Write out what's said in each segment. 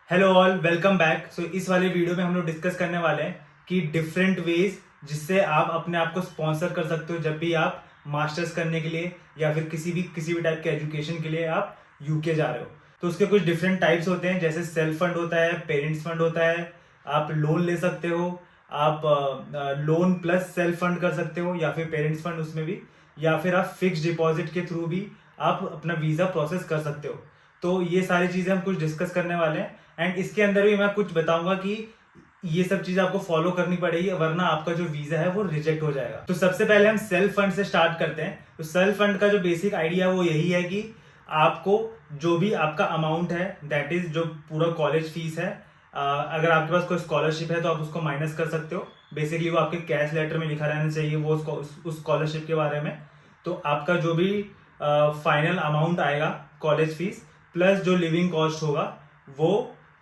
Hello all, welcome back. So इस वाले video में हम लोग डिस्कस करने वाले हैं कि डिफरेंट वेज जिससे आप अपने आप को स्पॉन्सर कर सकते हो जब भी आप मास्टर्स करने के लिए या फिर किसी भी टाइप के एजुकेशन के लिए आप यूके जा रहे हो। तो उसके कुछ डिफरेंट टाइप्स होते हैं, जैसे सेल्फ फंड होता है, पेरेंट्स फंड होता है, आप लोन ले सकते हो, आप लोन प्लस सेल्फ फंड कर सकते हो या फिर पेरेंट्स फंड उसमें भी, या फिर आप फिक्स डिपॉजिट के थ्रू भी आप अपना वीज़ा प्रोसेस कर सकते हो। तो ये सारी चीज़ें हम कुछ डिस्कस करने वाले हैं एंड इसके अंदर भी मैं कुछ बताऊंगा कि ये सब चीज़ आपको फॉलो करनी पड़ेगी वरना आपका जो वीज़ा है वो रिजेक्ट हो जाएगा। तो सबसे पहले हम सेल्फ फंड से स्टार्ट करते हैं। तो सेल्फ फंड का जो बेसिक आइडिया वो यही है कि आपको जो भी आपका अमाउंट है, दैट इज जो पूरा कॉलेज फीस है, अगर आपके पास कोई स्कॉलरशिप है तो आप उसको माइनस कर सकते हो। बेसिकली वो आपके कैश लेटर में लिखा रहना चाहिए वो उस स्कॉलरशिप के बारे में। तो आपका जो भी फाइनल अमाउंट आएगा कॉलेज फीस प्लस जो लिविंग कॉस्ट होगा वो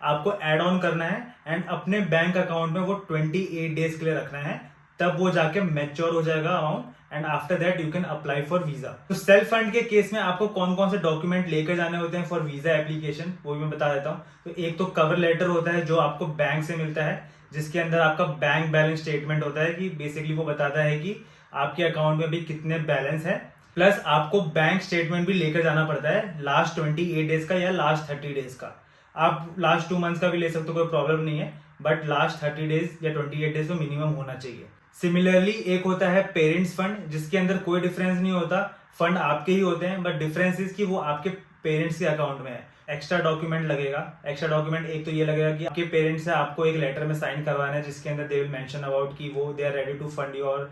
आपको ऐड ऑन करना है एंड अपने बैंक अकाउंट में वो 28 डेज के लिए रखना है, तब वो जाके मैच्योर हो जाएगा amount and after that you can apply for visa. तो सेल्फ फंड के केस में आपको कौन कौन से डॉक्यूमेंट लेकर जाने होते हैं फॉर वीजा एप्लीकेशन वो भी मैं बता देता हूँ। तो एक तो कवर लेटर होता है जो आपको बैंक से मिलता है, जिसके अंदर आपका बैंक बैलेंस स्टेटमेंट होता है कि बेसिकली वो बताता है कि आपके अकाउंट में भी कितने बैलेंस है। प्लस आपको बैंक स्टेटमेंट भी लेकर जाना पड़ता है लास्ट 28 डेज का या लास्ट 30 डेज का। आप लास्ट 2 मंथ्स का भी ले सकते हो, कोई प्रॉब्लम नहीं है, बट लास्ट 30 डेज या 28 डेज तो मिनिमम होना चाहिए। सिमिलरली एक होता है पेरेंट्स फंड, जिसके अंदर कोई डिफरेंस नहीं होता, फंड आपके ही होते हैं, बट डिफरेंस इज कि वो आपके पेरेंट्स के अकाउंट में है। एक्स्ट्रा डॉक्यूमेंट लगेगा। एक्स्ट्रा डॉक्यूमेंट एक तो ये लगेगा कि आपके पेरेंट्स से आपको एक लेटर में साइन करवाना है जिसके अंदर दे विल मेंशन अबाउट कि वो they are ready to fund your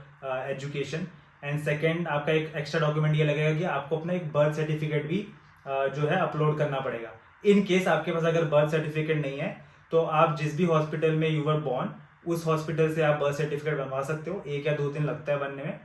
education. And second आपका एक एक्स्ट्रा डॉक्यूमेंट ये लगेगा कि आपको अपना एक बर्थ सर्टिफिकेट भी जो है अपलोड करना पड़ेगा। इन केस आपके पास अगर बर्थ सर्टिफिकेट नहीं है तो आप जिस भी हॉस्पिटल में यू वर बॉर्न उस हॉस्पिटल से आप बर्थ सर्टिफिकेट बनवा सकते हो। 1 या 2 दिन लगता है बनने में।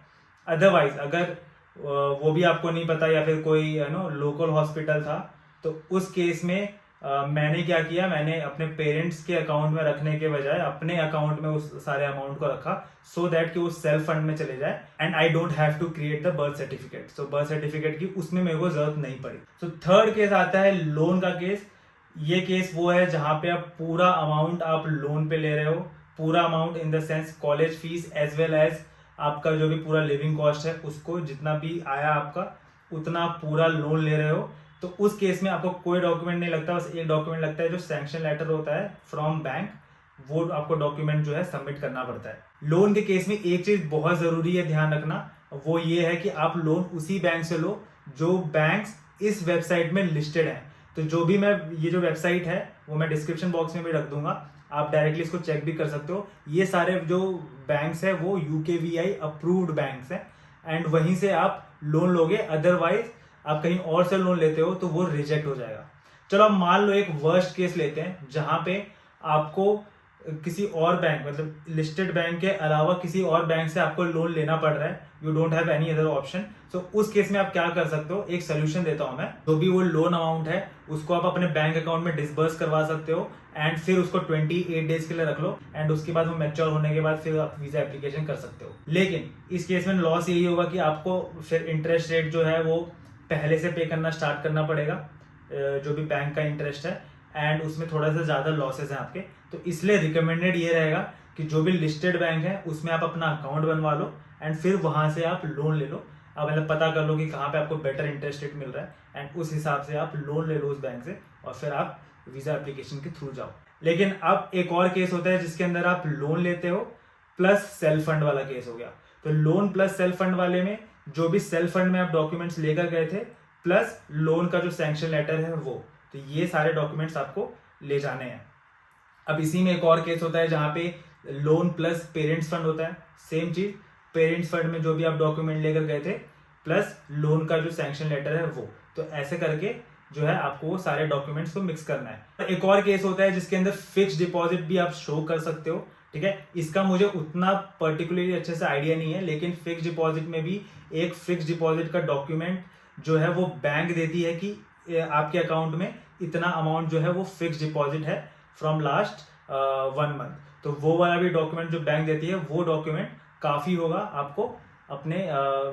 अदरवाइज अगर वो भी आपको नहीं पता या फिर कोई लोकल हॉस्पिटल था तो उस केस में मैंने क्या किया, मैंने अपने पेरेंट्स के अकाउंट में रखने के बजाय अपने अकाउंट में उस सारे अमाउंट को रखा सो दैट कि वो सेल्फ फंड में चले जाए and I don't have to create the birth certificate. So birth certificate की उसमें मेरे को जरूरत नहीं पड़ी। सो थर्ड केस आता है लोन का केस। ये केस वो है जहां पे आप पूरा अमाउंट आप लोन पे ले रहे हो, पूरा amount in the sense college fees as well as आपका जो भी पूरा लिविंग कॉस्ट है उसको जितना भी आया आपका उतना आप पूरा लोन ले रहे हो। तो उस केस में आपको कोई डॉक्यूमेंट नहीं लगता, बस एक डॉक्यूमेंट लगता है जो सैंक्शन लेटर होता है फ्रॉम बैंक, वो आपको डॉक्यूमेंट जो है सबमिट करना पड़ता है। लोन के केस में एक चीज बहुत जरूरी है ध्यान रखना, वो ये है कि आप लोन उसी बैंक से लो जो बैंक्स इस वेबसाइट में लिस्टेड है। तो जो भी मैं ये जो वेबसाइट है वो मैं डिस्क्रिप्शन बॉक्स में भी रख दूंगा, आप डायरेक्टली इसको चेक भी कर सकते हो। ये सारे जो बैंक्स है वो यूकेवीआई अप्रूव्ड बैंक्स हैं एंड वहीं से आप लोन लोगे। अदरवाइज आप कहीं और से लोन लेते हो तो वो रिजेक्ट हो जाएगा। चलो अब मान लो एक वर्स्ट केस लेते हैं जहां पे आपको किसी और बैंक मतलब लिस्टेड बैंक के अलावा किसी और बैंक से आपको लोन लेना पड़ रहा है, you don't have any other option. So उस केस में आप क्या कर सकते हो, एक सोल्यूशन देता हूं मैं। जो भी वो लोन अमाउंट है उसको आप अपने बैंक अकाउंट में डिसबर्स करवा सकते हो एंड फिर उसको 28 डेज के लिए रख लो एंड उसके बाद वो मैच्योर होने के बाद फिर आप वीजा एप्लीकेशन कर सकते हो। लेकिन इस केस में लॉस यही होगा कि आपको फिर इंटरेस्ट रेट जो है वो पहले से पे करना स्टार्ट करना पड़ेगा, जो भी बैंक का इंटरेस्ट है, एंड उसमें थोड़ा सा ज्यादा लॉसेस हैं आपके। तो इसलिए रिकमेंडेड ये रहेगा कि जो भी लिस्टेड बैंक है उसमें आप अपना अकाउंट बनवा लो एंड फिर वहां से आप लोन ले लो। आप मतलब पता कर लो कि कहाँ पे आपको बेटर इंटरेस्ट रेट मिल रहा है एंड उस हिसाब से आप लोन ले लो उस बैंक से और फिर आप वीजा एप्लीकेशन के थ्रू जाओ। लेकिन अब एक और केस होता है जिसके अंदर आप लोन लेते हो प्लस सेल्फ फंड वाला केस हो गया। तो लोन प्लस सेल्फ फंड वाले में जो भी सेल्फ फंड में आप डॉक्यूमेंट्स लेकर गए थे प्लस लोन का जो सैंक्शन लेटर है वो, तो ये सारे डॉक्यूमेंट्स आपको ले जाने हैं। अब इसी में एक और केस होता है जहां पे लोन प्लस पेरेंट्स फंड होता है। सेम चीज, पेरेंट्स फंड में जो भी आप डॉक्यूमेंट लेकर गए थे प्लस लोन का जो सैंक्शन लेटर है वो, तो ऐसे करके जो है आपको वो सारे डॉक्यूमेंट्स को मिक्स करना है। एक और केस होता है जिसके अंदर फिक्स डिपॉजिट भी आप शो कर सकते हो, ठीक है। इसका मुझे उतना पर्टिकुलरली अच्छे से आइडिया नहीं है, लेकिन फिक्स डिपॉजिट में भी एक फिक्स डिपॉजिट का डॉक्यूमेंट जो है वो बैंक देती है कि आपके अकाउंट में इतना अमाउंट जो है वो फिक्स डिपॉजिट है फ्रॉम लास्ट 1 मंथ। तो वो वाला भी डॉक्यूमेंट जो बैंक देती है वो डॉक्यूमेंट काफी होगा आपको अपने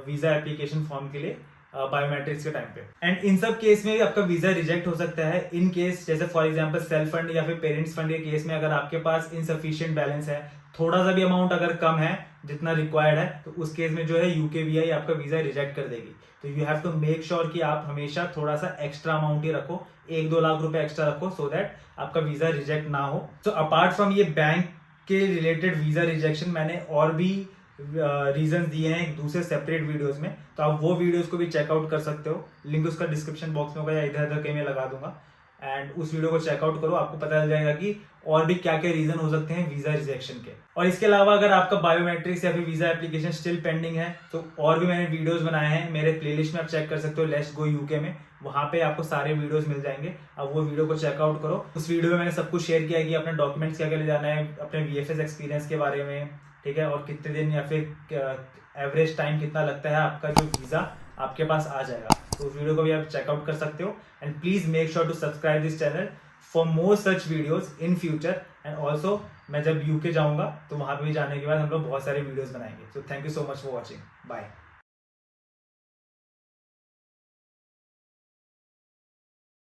वीजा एप्लीकेशन फॉर्म के लिए बायोमेट्रिक्स के टाइम पे। एंड इन सब केस में भी आपका वीजा रिजेक्ट हो सकता है इन केस, जैसे फॉर एग्जांपल सेल्फ फंड या फिर पेरेंट्स फंड के केस में अगर आपके पास इनसफिशिएंट बैलेंस है, थोड़ा सा भी अमाउंट अगर कम है जितना रिक्वायर्ड है, तो उस केस में जो है यूकेवीआई आपका वीजा रिजेक्ट कर देगी। तो you have to make sure कि आप हमेशा थोड़ा सा एक्स्ट्रा अमाउंट ही रखो, 1-2 लाख रुपए एक्स्ट्रा रखो, सो दैट आपका वीजा रिजेक्ट ना हो। तो अपार्ट फ्रॉम ये बैंक के रिलेटेड वीजा रिजेक्शन, मैंने और भी रीजन दिए हैं एक दूसरे सेपरेट वीडियोस में, तो आप वो वीडियोस को भी चेकआउट कर सकते हो। लिंक उसका डिस्क्रिप्शन बॉक्स में होगा या इधर उधर कहीं में लगा दूंगा। एंड उस वीडियो को चेकआउट करो, आपको पता चल जाएगा कि और भी क्या क्या रीजन हो सकते हैं वीजा रिजेक्शन के। और इसके अलावा अगर आपका बायोमेट्रिक्स या फिर वीजा एप्लीकेशन स्टिल पेंडिंग है, तो और भी मैंने वीडियोस बनाए हैं मेरे प्लेलिस्ट में, आप चेक कर सकते हो लेट्स गो यूके में, वहां पे आपको सारे वीडियोस मिल जाएंगे। अब वो वीडियो को चेकआउट करो। उस वीडियो में मैंने सब कुछ शेयर किया है कि अपने डॉक्यूमेंट्स क्या क्या ले जाना है, अपने वीएफएस एक्सपीरियंस के बारे में, ठीक है, और कितने दिन या फिर एवरेज टाइम कितना लगता है आपका जो वीजा आपके पास आ जाएगा। तो उस वीडियो को भी आप चेकआउट कर सकते हो। And please make sure to subscribe this channel for more such videos in future. And also मैं जब यूके जाऊंगा तो वहां पे भी जाने के बाद हम लोग बहुत सारे वीडियोस बनाएंगे। So thank you so much for watching, bye.